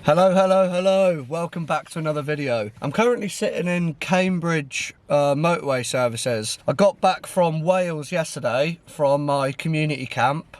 Hello, hello, hello. Welcome back to another video. I'm currently sitting in Cambridge motorway services. I got back from Wales yesterday from my community camp.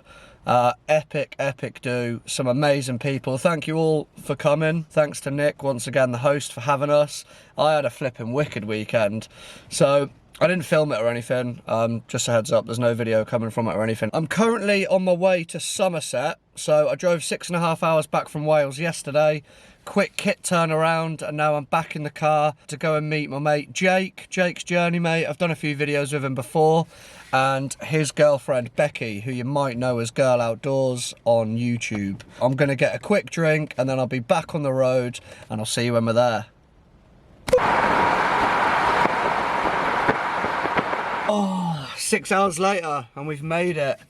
Epic do. Some amazing people. Thank you all for coming. Thanks to Nick, once again, the host, for having us. I had a flipping wicked weekend. So I didn't film it or anything, just a heads up, there's no video coming from it or anything. I'm currently on my way to Somerset, so I drove 6.5 hours back from Wales yesterday, quick kit turnaround, and now I'm back in the car to go and meet my mate Jake, Jake's journey mate. I've done a few videos with him before, and his girlfriend Becky, who you might know as Girl Outdoors on YouTube. I'm gonna get a quick drink, and then I'll be back on the road, and I'll see you when we're there. Oh, 6 hours later and we've made it.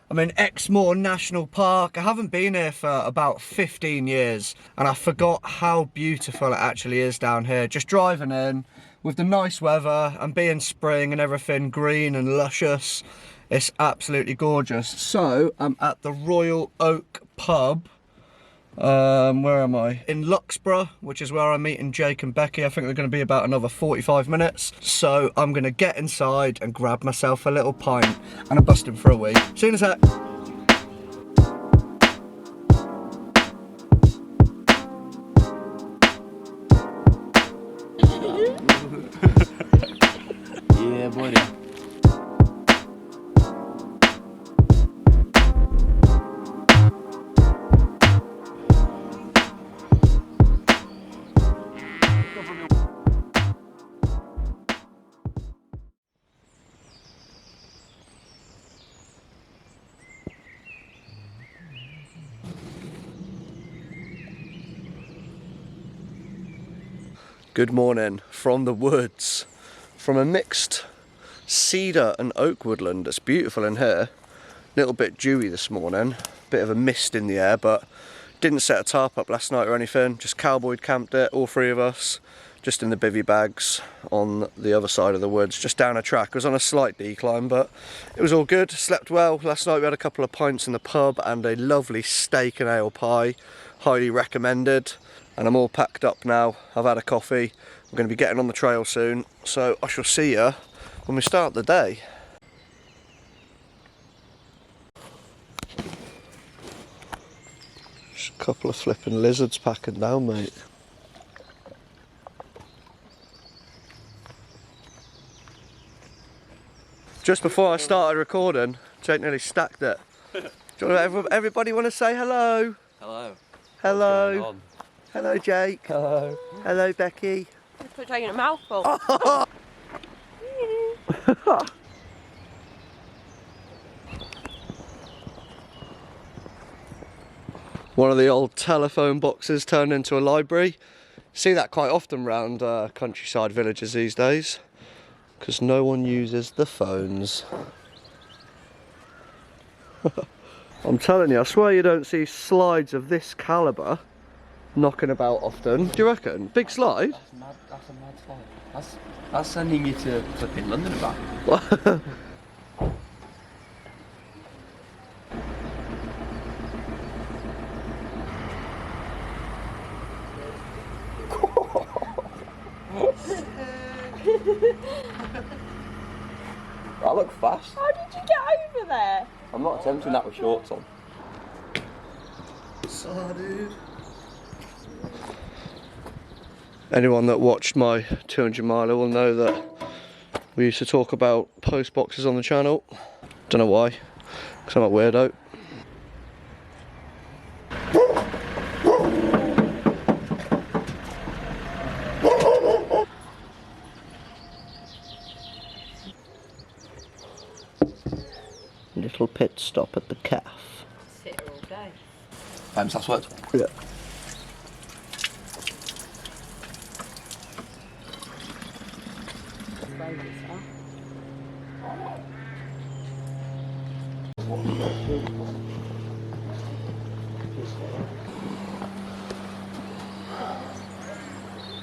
I'm in Exmoor National Park. I haven't been here for about 15 years and I forgot how beautiful it actually is down here. Just driving in with the nice weather and being spring and everything green and luscious. It's absolutely gorgeous. So I'm at the Royal Oak Pub. Where am I? In Luxborough, which is where I'm meeting Jake and Becky. I think they're going to be about another 45 minutes. So I'm going to get inside and grab myself a little pint and a busting for a wee. See you in a sec. Yeah, boy. Good morning from the woods, from a mixed cedar and oak woodland. It's beautiful in here. A little bit dewy this morning, bit of a mist in the air, but didn't set a tarp up last night or anything. Just cowboyed camped it, all three of us, just in the bivvy bags on the other side of the woods, just down a track. It was on a slight decline, but it was all good. Slept well. Last night we had a couple of pints in the pub and a lovely steak and ale pie. Highly recommended. And I'm all packed up now. I've had a coffee. I'm going to be getting on the trail soon. So I shall see you when we start the day. Just a couple of flipping lizards packing down, mate. Just before I started recording, Jake nearly stacked it. Do you want everybody want to say hello? Hello. Hello. Hello, Jake. Hello. Hello, Becky. Put Jake in a mouthful. One of the old telephone boxes turned into a library. See that quite often around countryside villages these days, because no one uses the phones. I'm telling you, I swear you don't see slides of this calibre knocking about often. Do you reckon? Big slide? That's a mad slide. That's sending you to flipping London and back. I look fast. How did you get over there? I'm not attempting that with shorts on. So, dude. Anyone that watched my 200 miler will know that we used to talk about post boxes on the channel. Don't know why, because I'm a weirdo. Little pit stop at the calf. Sit here all day. That's what. Yeah.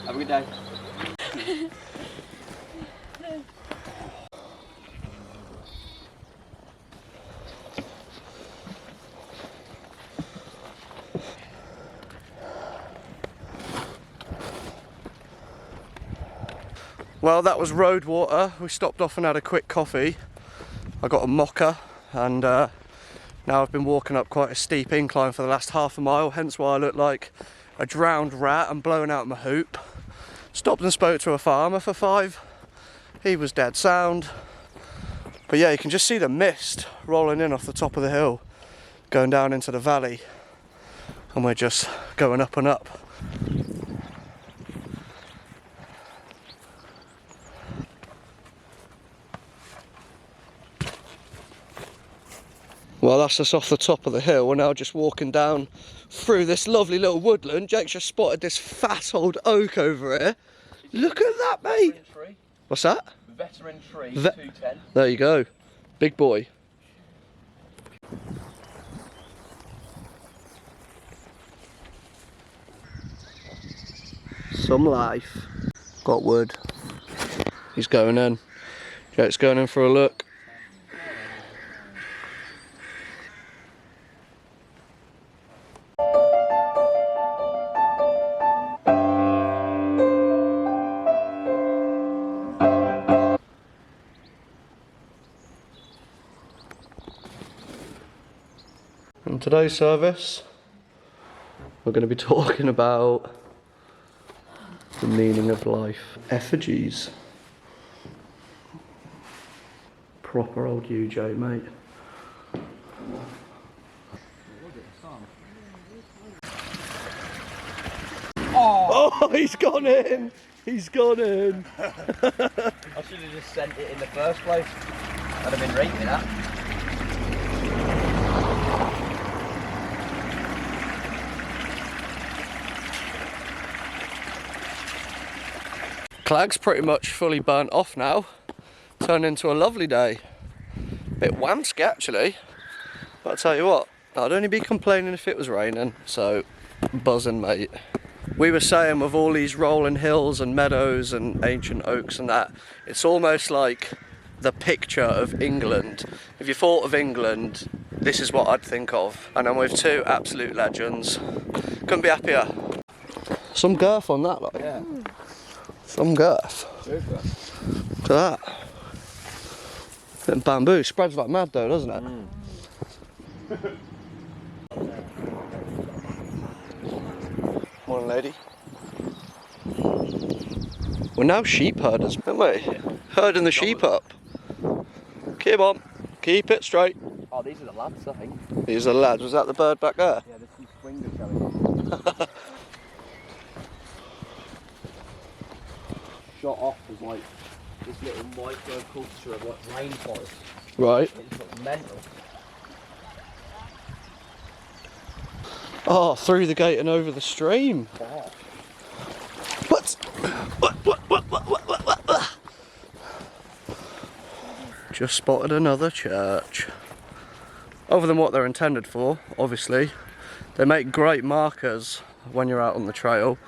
Have a good day. Well, that was road water. We stopped off and had a quick coffee. I got a mocha, and now I've been walking up quite a steep incline for the last half a mile, hence why I look like a drowned rat and blowing out my hoop. Stopped and spoke to a farmer for 5. He was dead sound. But yeah, you can just see the mist rolling in off the top of the hill, going down into the valley, and we're just going up and up. Well, that's us off the top of the hill. We're now just walking down through this lovely little woodland. Jake's just spotted this fat old oak over here. Look at that, mate. What's that? Veteran tree, 210. There you go. Big boy. Some life. Got wood. He's going in. Jake's going in for a look. In today's service, we're going to be talking about the meaning of life. Effigies. Proper old UJ, mate. Oh, he's gone in! He's gone in! I should have just sent it in the first place. I'd have been right with that. Clag's pretty much fully burnt off now. Turned into a lovely day. Bit wamsky actually. But I'll tell you what, I'd only be complaining if it was raining. So, buzzing, mate. We were saying with all these rolling hills and meadows and ancient oaks and that, it's almost like the picture of England. If you thought of England, this is what I'd think of. And I'm with 2 absolute legends. Couldn't be happier. Some girth on that, like. Yeah. Some girth. Look at that. Bit of bamboo. Spreads like mad though, doesn't it? Morning, lady. We're now sheep herders, aren't we? Yeah. Herding the sheep up. Keep on. Keep it straight. Oh, these are the lads, I think. These are the lads. Was that the bird back there? Yeah, there's some swingers going. Shot off as like this little micro culture of like rainforest. Right. It's like mental. Oh, through the gate and over the stream. Oh. What? Just spotted another church. Other than what they're intended for, obviously, they make great markers when you're out on the trail.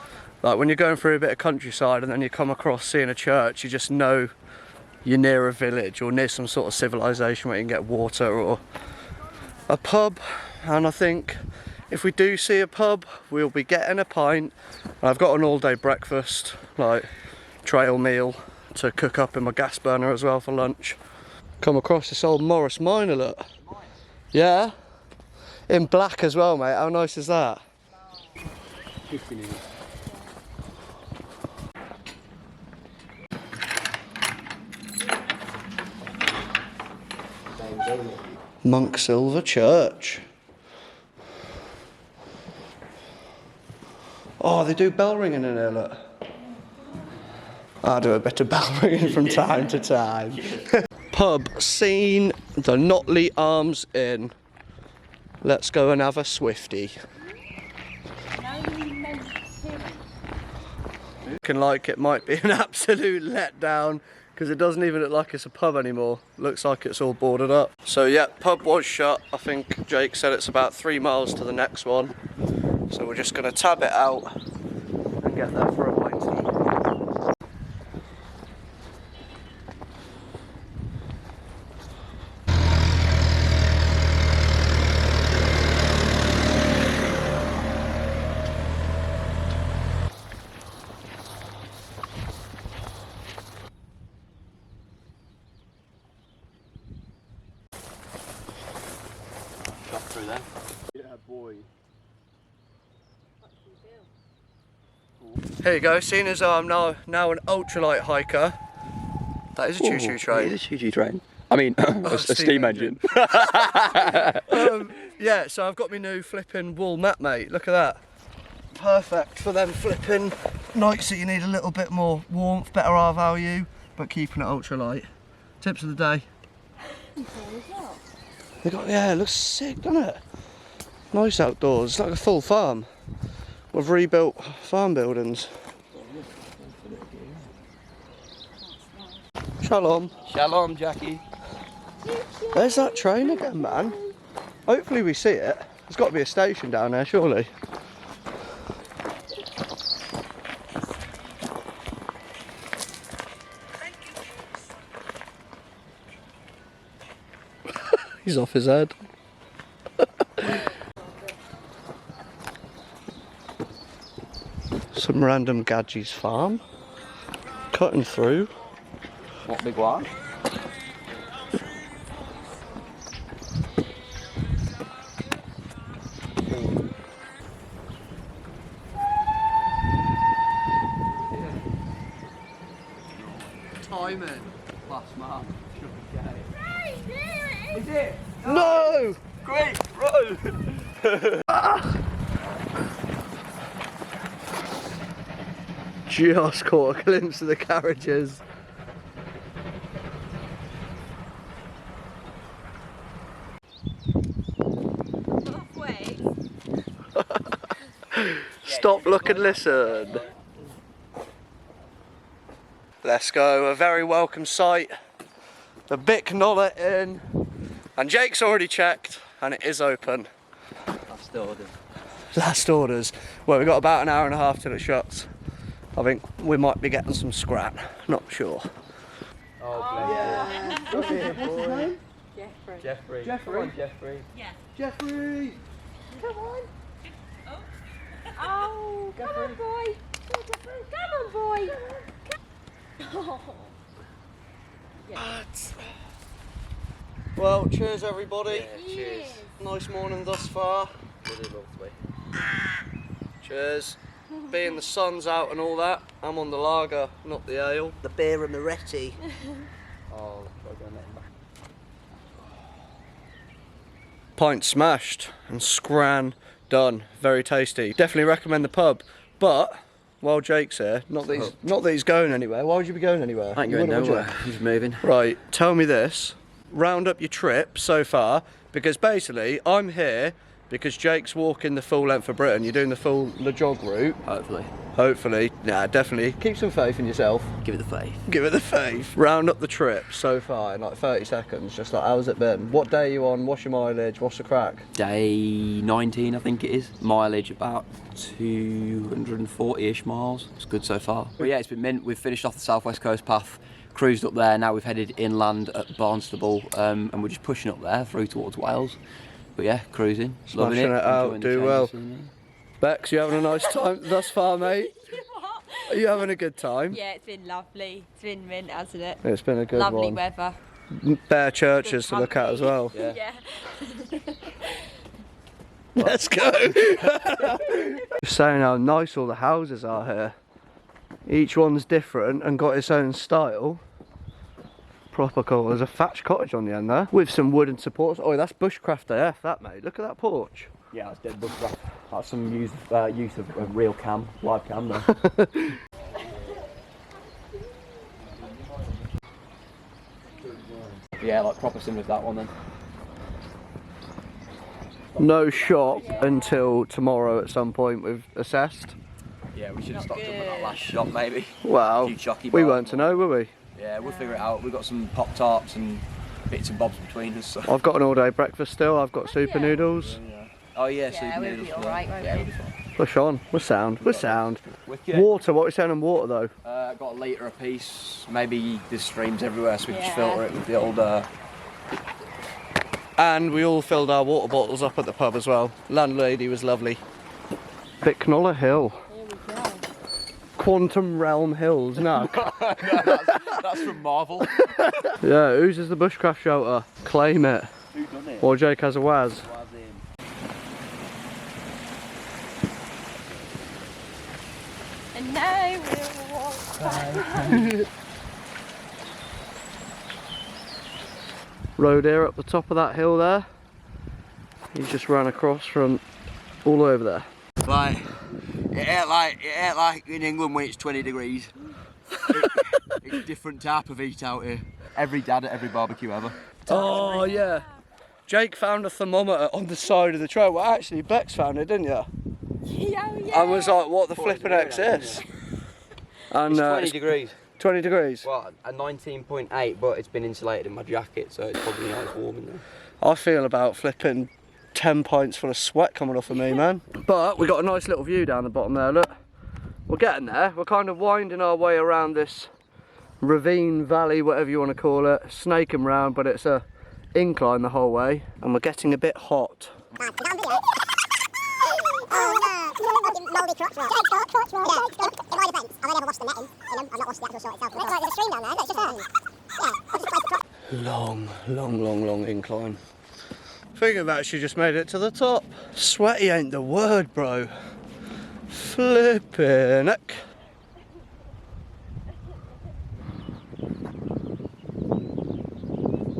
Like when you're going through a bit of countryside and then you come across seeing a church, you just know you're near a village or near some sort of civilization where you can get water or a pub. And I think if we do see a pub, we'll be getting a pint. I've got an all-day breakfast, like trail meal to cook up in my gas burner as well for lunch. Come across this old Morris Minor, look. Yeah? In black as well, mate. How nice is that? 50 minutes. Monk Silver Church. Oh, they do bell ringing in here, look. I do a bit of bell ringing from time to time. Pub scene, the Notley Arms Inn. Let's go and have a Swifty. Looking like it might be an absolute letdown because it doesn't even look like it's a pub anymore. Looks like it's all boarded up. So yeah, pub was shut. I think Jake said it's about 3 miles to the next one. So we're just going to tab it out and get there for a pint. through there. Yeah, boy. Here you go, seeing as I'm now an ultralight hiker. That is a choo-choo train. It is a choo-choo train. I mean, a steam engine. Yeah, so I've got my new flipping wool mat, mate. Look at that. Perfect for them flipping nights that you need a little bit more warmth, better R value, but keeping it ultralight. Tips of the day. They got, yeah, it looks sick, doesn't it? Nice outdoors, it's like a full farm with rebuilt farm buildings. Shalom. Shalom, Jackie. There's that train again, man. Hopefully we see it. There's got to be a station down there, surely. He's off his head. Some random Gadgie's farm. Cutting through. What big one? Timing. Last mark. Is it? No! Great, run! Just caught a glimpse of the carriages. Halfway. Stop, look and listen. Let's go, a very welcome sight. The Bic Nolla Inn. And Jake's already checked and it is open. Last order. Last orders. Well, we've got about an hour and a half till it shuts. I think we might be getting some scrap, not sure. Oh, bless What's his name? Jeffrey. Jeffrey. Jeffrey. Come on, Jeffrey. Yeah. Jeffrey! Come on. Oh, come on, boy. Come on, boy. Oh. Yeah. Well, cheers everybody. Yeah, cheers. Nice morning thus far. Really lovely. Cheers. Being the sun's out and all that, I'm on the lager, not the ale. The beer and the Moretti. Oh, try going that back. Pint smashed and scran done. Very tasty. Definitely recommend the pub. But while Jake's here, not that he's going anywhere. Why would you be going anywhere? I ain't You going wouldn't, would nowhere. I'm just moving. you? Right, tell me this. Round up your trip so far, because basically I'm here because Jake's walking the full length of Britain. You're doing the jog route. Hopefully. Hopefully. Nah, definitely. Keep some faith in yourself. Give it the faith. Give it the faith. Round up the trip so far in like 30 seconds. Just like, how's it been? What day are you on? What's your mileage? What's the crack? Day 19, I think it is. Mileage about 240-ish miles. It's good so far. But yeah, it's been mint. We've finished off the southwest coast path, cruised up there. Now we've headed inland at Barnstable, and we're just pushing up there through towards Wales. But yeah, cruising, loving Smashing it out, enjoying the do change well. of scenery. Bex, you having a nice time thus far, mate? What? Are you having a good time? Yeah, it's been lovely. It's been mint, hasn't it? It's been a good Lovely one. weather. Bare churches to look at as well. Yeah. Yeah. Let's go. Saying how nice all the houses are here. Each one's different and got its own style. Proper cool. There's a thatched cottage on the end there with some wooden supports. Oh, that's bushcraft AF, that mate. Look at that porch. Yeah, that's dead bushcraft. That's some use of a real cam, live cam though. Yeah, like proper similar to that one then. No shop until tomorrow at some point we've assessed. Yeah, we should have Not stocked up at that good. last shop maybe. Wow. Few chocky We bars. weren't to know, were we? Yeah, we'll figure it out. We've got some pop tarts and bits and bobs between us. So. I've got an all day breakfast still. I've got super yeah? noodles. Oh yeah, Yeah, super we'll noodles. be alright, won't Yeah, we? we'll be fine. Push on. We're sound. We're sound. Wicked. Water. What are we saying on water though? Got a litre a piece. Maybe there's streams everywhere, so we can just Yeah. filter it with the old. And we all filled our water bottles up at the pub as well. Landlady was lovely. Bic Nolla Hill. Here we go. Quantum Realm Hills. No. That's from Marvel. Yeah. Whose is the bushcraft shelter? Claim it. Who done it? Or Jake has a Waz. And I will walk. Road here up the top of that hill there. He's just ran across from all over there. Like, it ain't like in England when it's 20 degrees. It's a different type of heat out here. Every dad at every barbecue ever. Oh yeah. Jake found a thermometer on the side of the trail. Well, actually, Bex found it, didn't you? Yeah, yeah. I was like, what the flipping X is? And It's 20 degrees. 20 degrees. Well, a 19.8, but it's been insulated in my jacket, so it's probably not as warm in there. I feel about flipping 10 pints full of sweat coming off of me, man. But we got a nice little view down the bottom there, look. We're getting there. We're kind of winding our way around this ravine, valley, whatever you want to call it. Snaking round, but it's a incline the whole way. And we're getting a bit hot. Mouldy crotch rock. Jake, crotch rock. Yeah. It might depend. I've never washed the netting in them. I've not washed the actual sort itself. There's a stream down there. It's just yeah. I'll just place the crotch. Long incline. I think I've actually just made it to the top. Sweaty ain't the word, bro. Flippin' heck.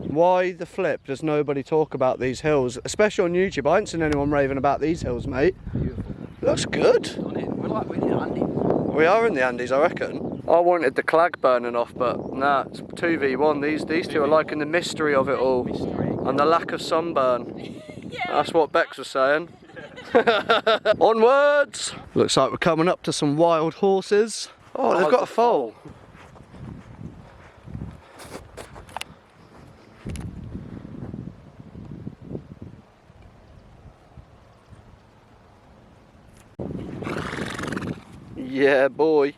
Why the flip does nobody talk about these hills, especially on YouTube? I ain't seen anyone raving about these hills, mate. Beautiful. Looks good. We're in the Andes. We are in the Andes, I reckon. I wanted the clag burning off, but nah, it's 2v1. These two are liking the mystery of it all. And the lack of sunburn. Yeah. That's what Bex was saying. Onwards! Looks like we're coming up to some wild horses. Oh, they've got a foal. Yeah, boy.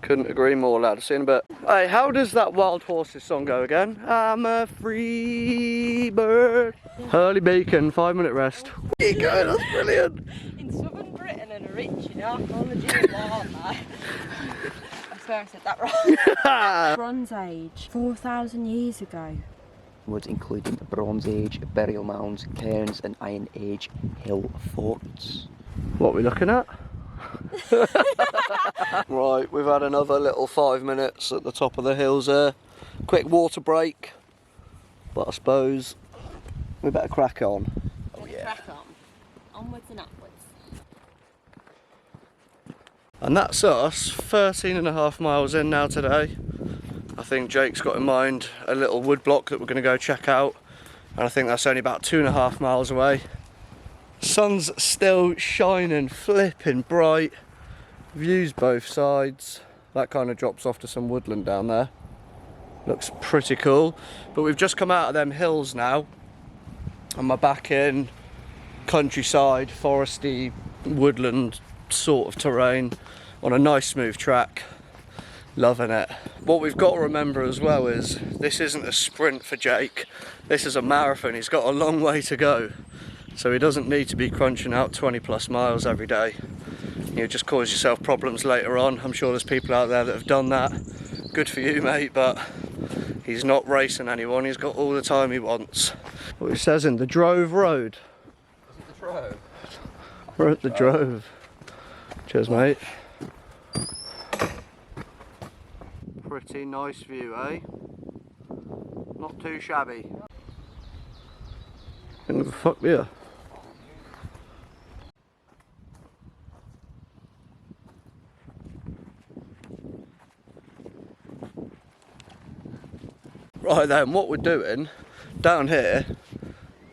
Couldn't agree more, lad. See you in a bit. Hey, how does that Wild Horses song go again? I'm a free bird. Hurley Beacon, 5-minute rest. There you go, that's brilliant. In southern Britain and rich, you know, on the June aren't they? I swear I said that wrong. Bronze Age, 4,000 years ago. Woods including Bronze Age burial mounds, cairns and Iron Age hill forts. What are we looking at? Right, we've had another little 5 minutes at the top of the hills there. Quick water break. But I suppose we better crack on. Oh yeah. Crack on. Onwards and upwards. And that's us, 13.5 miles in now today. I think Jake's got in mind a little wood block that we're going to go check out. And I think that's only about 2.5 miles away. Sun's still shining, flipping bright. Views both sides. That kind of drops off to some woodland down there. Looks pretty cool. But we've just come out of them hills now. And we're back in countryside, foresty, woodland sort of terrain on a nice smooth track. Loving it. What we've got to remember as well is this isn't a sprint for Jake. This is a marathon. He's got a long way to go. So he doesn't need to be crunching out 20+ miles every day. You'll just cause yourself problems later on. I'm sure there's people out there that have done that. Good for you, mate, but he's not racing anyone. He's got all the time he wants. What it says in the Drove Road. Is it the Drove? We're at the Drove. Cheers, mate. Pretty nice view, eh? Not too shabby. Who the fuck me? Right then, what we're doing down here,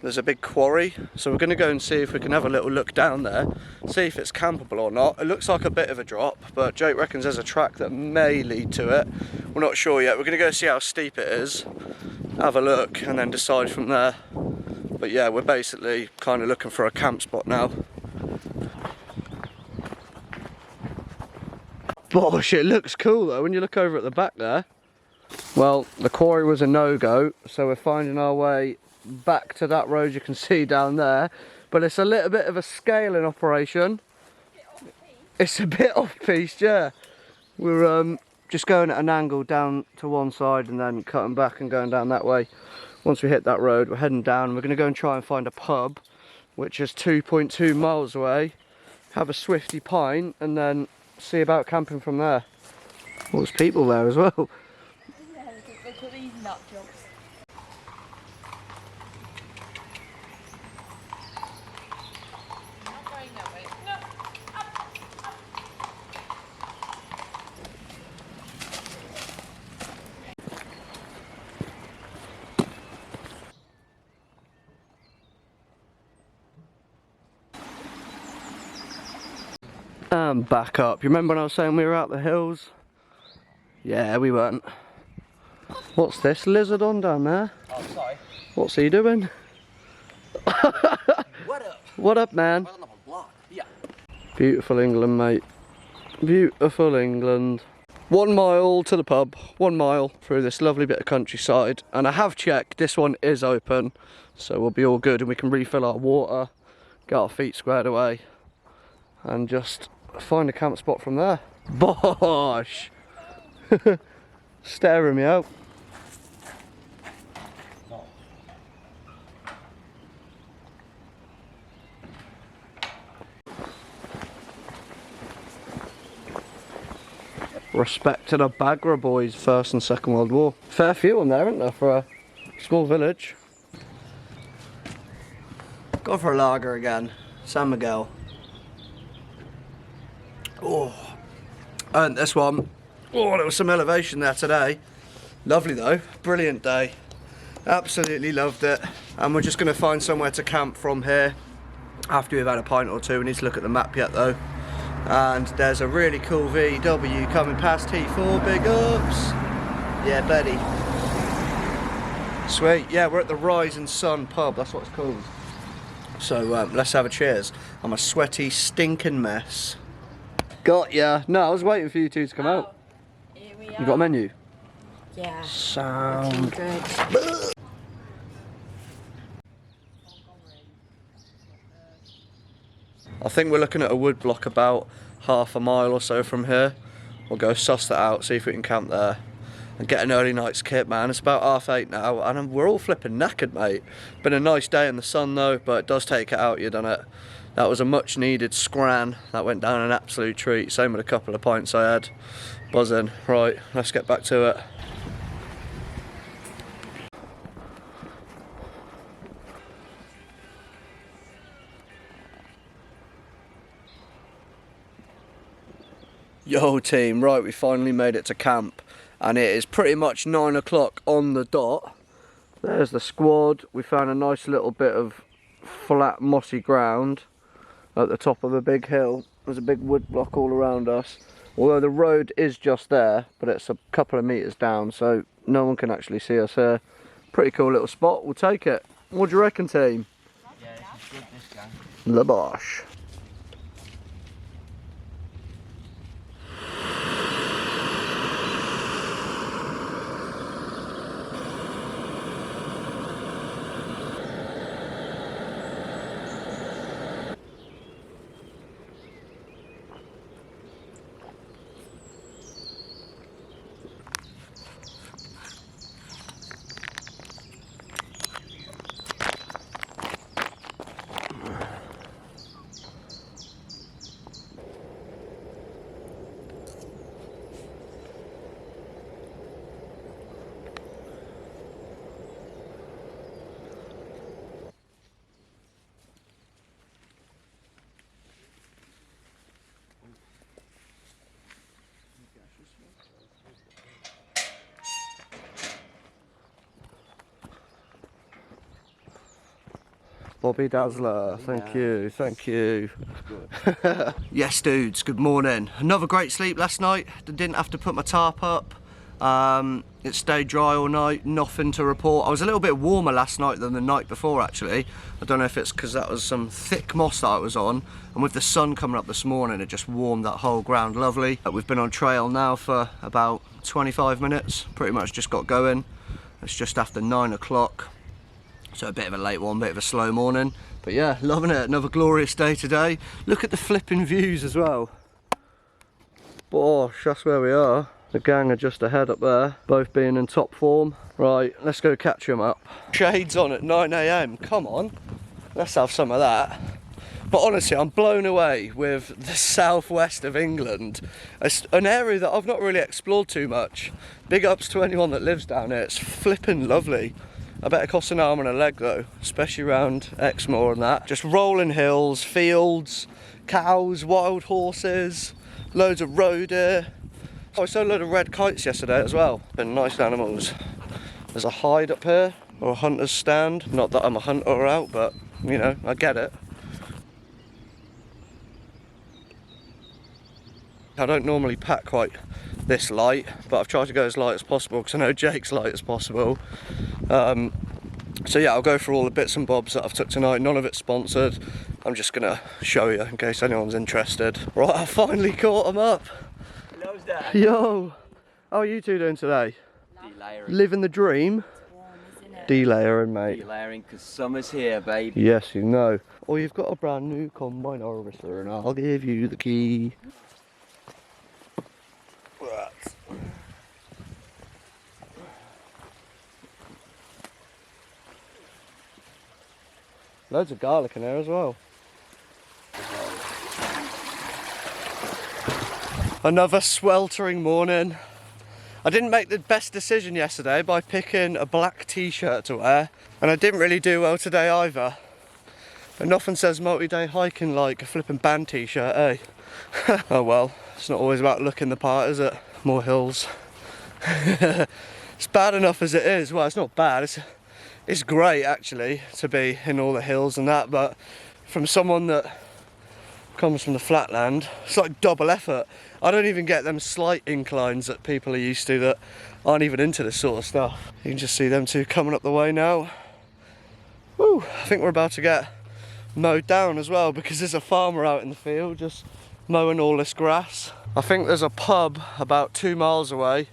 there's a big quarry, so we're going to go and see if we can have a little look down there, see if it's campable or not. It looks like a bit of a drop, but Jake reckons there's a track that may lead to it. We're not sure yet. We're going to go see how steep it is, have a look and then decide from there. But yeah, we're basically kind of looking for a camp spot now. Gosh, it looks cool though when you look over at the back there. Well, the quarry was a no-go, so we're finding our way back to that road you can see down there. But it's a little bit of a scaling operation. It's a bit off-piste, yeah. We're just going at an angle down to one side and then cutting back and going down that way. Once we hit that road, we're heading down and we're going to go and try and find a pub, which is 2.2 miles away, have a swifty pint and then see about camping from there. Oh, there's people there as well. Yeah, look at these nut jobs. And back up. You remember when I was saying we were out the hills? Yeah, we weren't. What's this lizard on down there? Oh, sorry. What's he doing? What up? What up, man? Well, another block. Yeah. Beautiful England, mate. Beautiful England. 1 mile to the pub, 1 mile through this lovely bit of countryside. And I have checked, this one is open. So we'll be all good and we can refill our water, get our feet squared away, and just find a camp spot from there. Bosh! Staring me out. Respect to the Bagra boys, First and Second World War. Fair few in there, isn't there, for a small village? Go for a lager again. San Miguel. Oh, and this one. Oh, there was some elevation there today. Lovely though, brilliant day. Absolutely loved it. And we're just going to find somewhere to camp from here after we've had a pint or two. We need to look at the map yet though. And there's a really cool VW coming past T4, big ups. Yeah, buddy. Sweet, yeah, we're at the Rise and Sun pub, that's what it's called. So let's have a cheers. I'm a sweaty, stinking mess. Got ya. No, I was waiting for you two to come out. Here we You got a menu? Yeah. Sound Good. I think we're looking at a wood block about half a mile or so from here. We'll go suss that out, see if we can camp there and get an early night's kit, man. It's about 8:30 now and we're all flipping knackered, mate. Been a nice day in the sun though, but it does take it out, you done it. That was a much needed scran. That went down an absolute treat. Same with a couple of pints I had. Buzzing. Right, let's get back to it. Yo team, right, we finally made it to camp and it is pretty much 9 o'clock on the dot. There's the squad. We found a nice little bit of flat mossy ground at the top of a big hill. There's a big wood block all around us, although the road is just there, but it's a couple of meters down, so no one can actually see us here. Pretty cool little spot, we'll take it. What do you reckon, team? Yeah, this is good, this guy. The bosh. Bobby Dazzler, thank you, thank you. Yes dudes, good morning. Another great sleep last night. Didn't have to put my tarp up. It stayed dry all night, nothing to report. I was a little bit warmer last night than the night before actually. I don't know if it's because that was some thick moss that I was on, and with the sun coming up this morning it just warmed that whole ground lovely. We've been on trail now for about 25 minutes, pretty much just got going. It's just after 9 o'clock. So a bit of a late one, bit of a slow morning. But yeah, loving it. Another glorious day today. Look at the flipping views as well. Bosh, that's where we are. The gang are just ahead up there, both being in top form. Right, let's go catch them up. Shades on at 9 AM, come on. Let's have some of that. But honestly, I'm blown away with the southwest of England. It's an area that I've not really explored too much. Big ups to anyone that lives down here. It's flipping lovely. I bet it costs an arm and a leg though, especially around Exmoor and that. Just rolling hills, fields, cows, wild horses, loads of roe deer. Oh, I saw a load of red kites yesterday as well. Been nice animals. There's a hide up here, or a hunter's stand. Not that I'm a hunter out, but you know, I get it. I don't normally pack quite this light, but I've tried to go as light as possible because I know Jake's light as possible. So yeah, I'll go through all the bits and bobs that I've took tonight. None of it's sponsored. I'm just gonna show you in case anyone's interested. Right, I finally caught them up. Hello, Dad. Yo, how are you two doing today? Delayering. Living the dream. Delayering, mate. Delayering, because summer's here, baby. Yes, you know. Or you've got a brand new combine harvester and I'll give you the key. Loads of garlic in there as well. Another sweltering morning. I didn't make the best decision yesterday by picking a black t-shirt to wear, and I didn't really do well today either. But nothing says multi-day hiking like a flipping band t-shirt, eh? Oh well, it's not always about looking the part, is it? More hills. It's bad enough as it is. Well, it's not bad. It's great actually to be in all the hills and that, but from someone that comes from the flatland, it's like double effort. I don't even get them slight inclines that people are used to that aren't even into this sort of stuff. You can just see them two coming up the way now. Woo, I think we're about to get mowed down as well because there's a farmer out in the field just mowing all this grass. I think there's a pub about 2 miles away.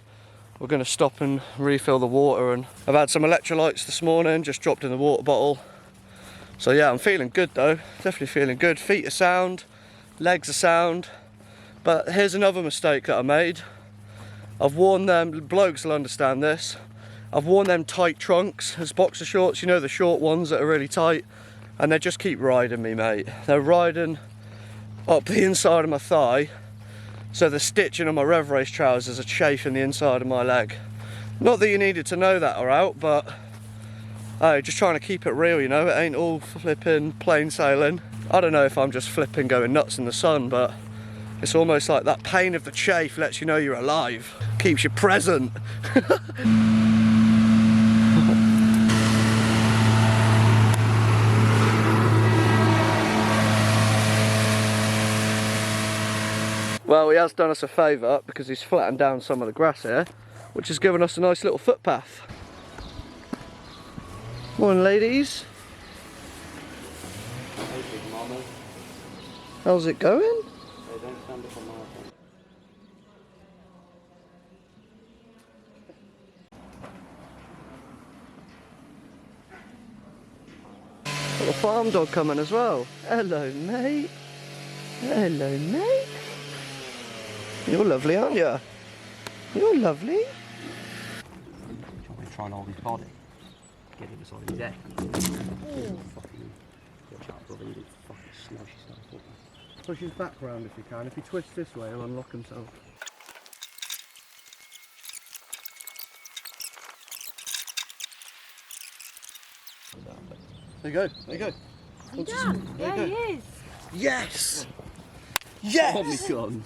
We're going to stop and refill the water, and I've had some electrolytes this morning, just dropped in the water bottle. So yeah, I'm feeling good though, definitely feeling good. Feet are sound, legs are sound. But here's another mistake that I made. I've worn them, blokes will understand this, I've worn them tight trunks as boxer shorts, you know, the short ones that are really tight, and they just keep riding me, mate. They're riding up the inside of my thigh, so the stitching on my Rev Race trousers are chafing the inside of my leg. Not that you needed to know that or out, but hey, just trying to keep it real, you know, it ain't all flipping plain sailing. I don't know if I'm just flipping going nuts in the sun, but it's almost like that pain of the chafe lets you know you're alive, keeps you present. Well, he has done us a favour because he's flattened down some of the grass here, which has given us a nice little footpath. Morning, ladies. Hey, big mama. How's it going? Hey, don't stand up on my phone. Got a farm dog coming as well. Hello, mate. Hello, mate. You're lovely, aren't you? You're lovely. We're trying to hold his body. Get him beside his head. Push his back round if you can. If he twists this way, he'll unlock himself. There you go. There you go. He does. Yeah, he is. Yes! Yes! Oh my God.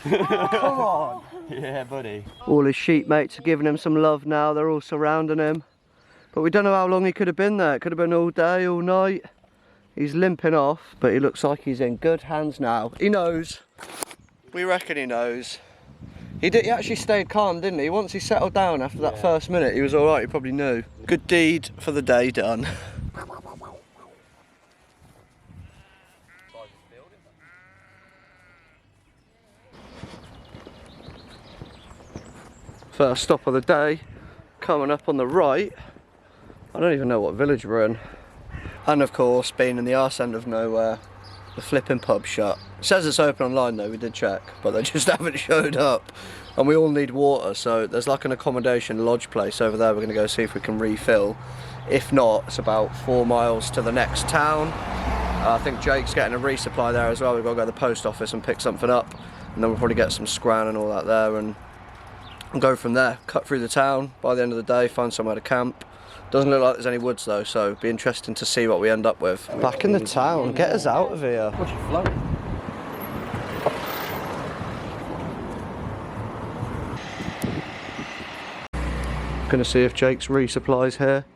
Come on! Yeah, buddy. All his sheep mates are giving him some love now. They're all surrounding him. But we don't know how long he could have been there. It could have been all day, all night. He's limping off, but he looks like he's in good hands now. He knows. We reckon he knows. He actually stayed calm, didn't he? Once he settled down after that first minute, he was all right. He probably knew. Good deed for the day done. First stop of the day, coming up on the right. I don't even know what village we're in. And of course, being in the arse end of nowhere, the flipping pub shut. It says it's open online though, we did check, but they just haven't showed up. And we all need water, so there's like an accommodation lodge place over there. We're gonna go see if we can refill. If not, it's about 4 miles to the next town. I think Jake's getting a resupply there as well. We've got to go to the post office and pick something up, and then we'll probably get some scran and all that there, and go from there. Cut through the town by the end of the day, find somewhere to camp. Doesn't look like there's any woods though, so it'll be interesting to see what we end up with. Back in the town, get us out of here. What's your float? Gonna see if Jake's resupply's here,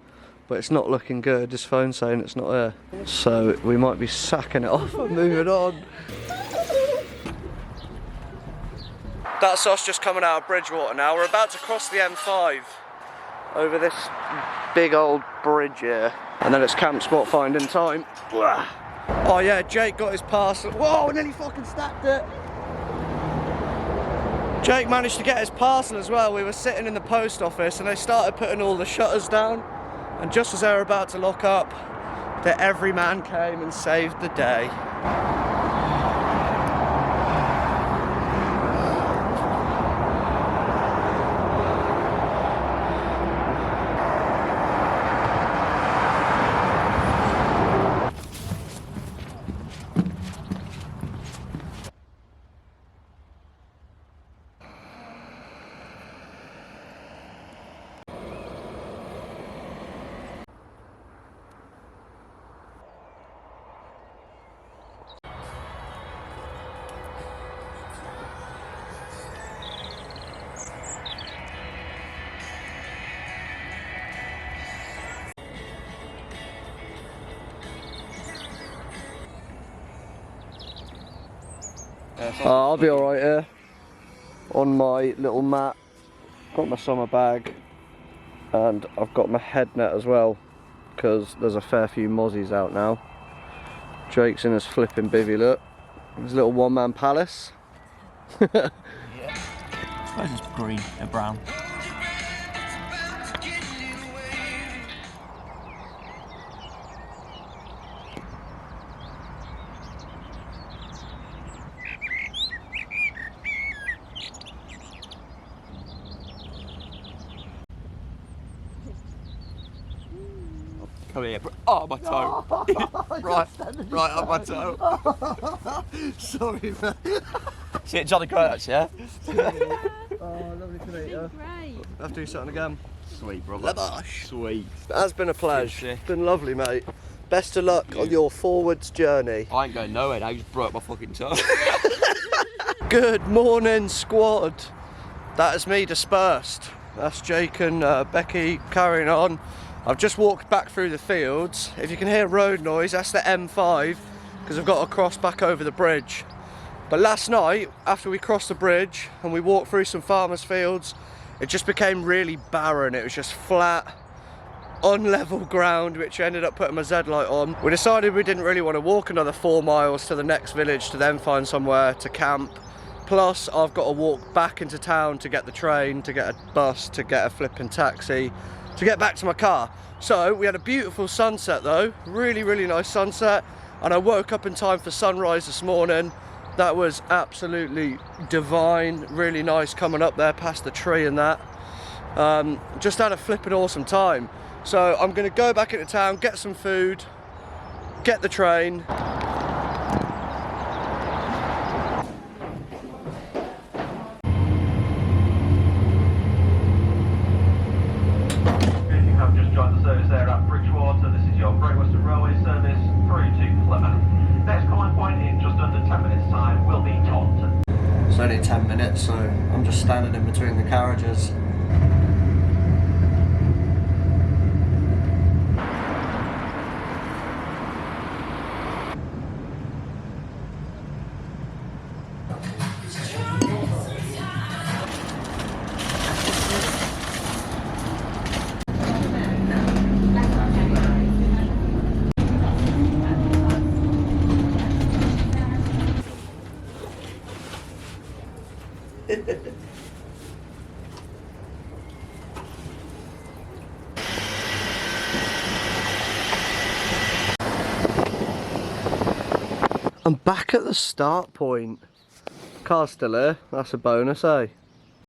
but it's not looking good. His phone's saying it's not here, so we might be sacking it off and moving on. That's us just coming out of Bridgewater now. We're about to cross the M5 over this big old bridge here, and then it's camp spot finding time. Oh yeah, Jake got his parcel. Whoa, I nearly fucking stacked it. Jake managed to get his parcel as well. We were sitting in the post office and they started putting all the shutters down, and just as they were about to lock up, the everyman came and saved the day. I'll be alright here on my little mat. Got my summer bag, and I've got my head net as well, because there's a fair few mozzies out now. Jake's in his flipping bivvy, look. His little one-man palace. Yeah. I suppose it's green and brown. Come here, oh my toe. right up my toe. Sorry, man. See it, John O Groats, yeah? Oh, lovely to meet you. Great. Have to do something again. Sweet, brother. Labosh. Sweet. It has been a pleasure. Good, It's been lovely, mate. Best of luck on your forwards journey. I ain't going nowhere, I just broke my fucking toe. Good morning, squad. That is me dispersed. That's Jake and Becky carrying on. I've just walked back through the fields. If you can hear road noise, that's the M5, because I've got to cross back over the bridge. But last night, after we crossed the bridge and we walked through some farmers' fields, it just became really barren. It was just flat, unlevel ground, which ended up putting my Z-light on. We decided we didn't really want to walk another 4 miles to the next village to then find somewhere to camp. Plus, I've got to walk back into town to get the train, to get a bus, to get a flipping taxi, to get back to my car. So we had a beautiful sunset though, really, really nice sunset, and I woke up in time for sunrise this morning. That was absolutely divine, really nice coming up there past the tree and that. Just had a flipping awesome time. So I'm gonna go back into town, get some food, get the train. Join the service there at Bridgewater. This is your Great Western Railway service through to Plymouth. Next calling point in just under 10 minutes time will be Taunton. It's only 10 minutes, so I'm just standing in between the carriages. I'm back at the start point. Car's still here, that's a bonus, eh?